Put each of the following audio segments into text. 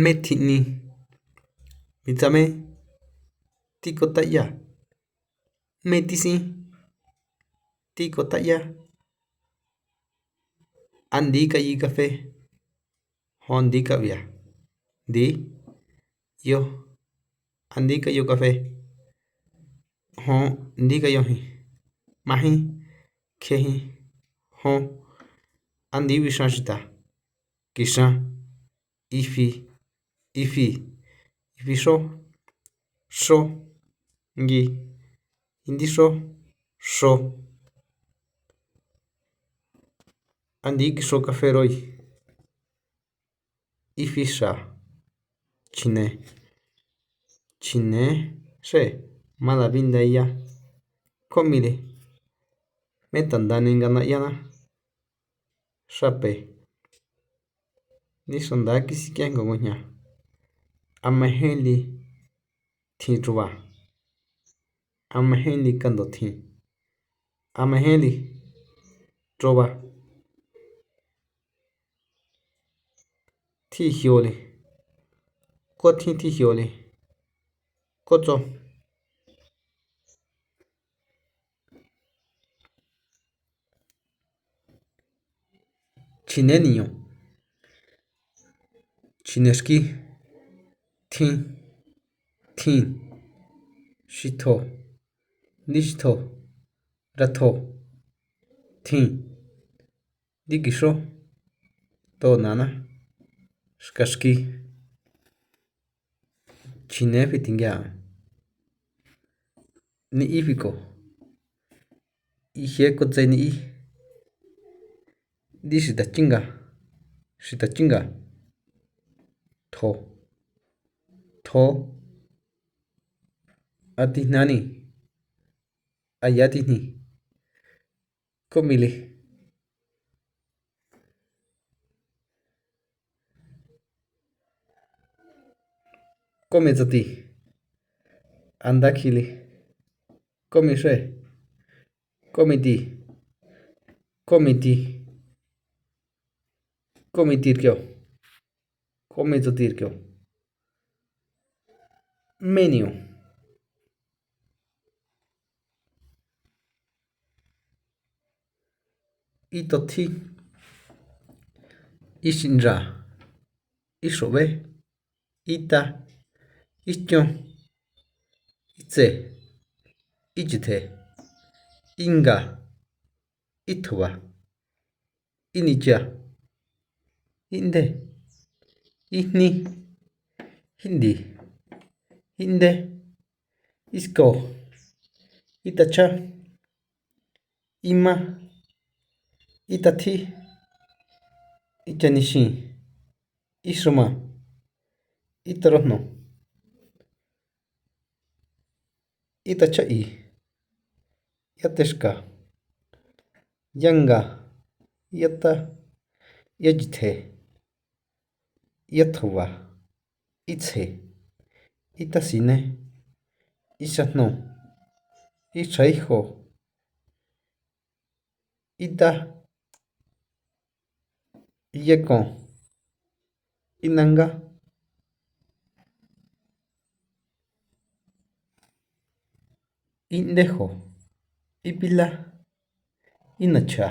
mé tjin'i mi tsame tikota'ya mé tisin tikota'ya a ndí kayi café jon ndí kab'ia ndí yo a ndí kayo café jon ndí kayojin majin kjejin jon a ndí bixan xuta kixan ifi ifixó xó ngui indixó xó a ndí kixó café roi ifixa chjine xé jmana bindeya kjómire jmé tandani nga na'yana xape ní xanda kisik'ien ngujña a mejénli tjin chuba a mejénli kando tjin a mejénli chuba tji jiole kuatjin tji jiole kotso chjine niño chjine xki tjin xitjo ndíxitjo ratjo tjin ndíkixó tonana xka xki chjine fintengui'an ni'í fiko ijie kotse ni'í ndí xita chinga tjo a tijnani a ya tijni kómile kóme tsati a nda kjile kóme xé kóme tirkio kóme tsatirkio menio itotjí ixinra ixo'be ita ichon itse ichitje inga itjuba inicha inde ijni jindi jinde isko itachá ima itatjí ichanixin ixuma itorojno itacha'í yatexka yanga yata yachitje yatjuba itsje itasine ixajno ixaejo ita iyakon inanga indejo ipila inacha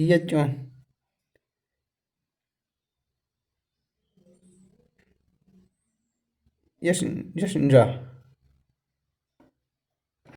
iyach'on yaxinra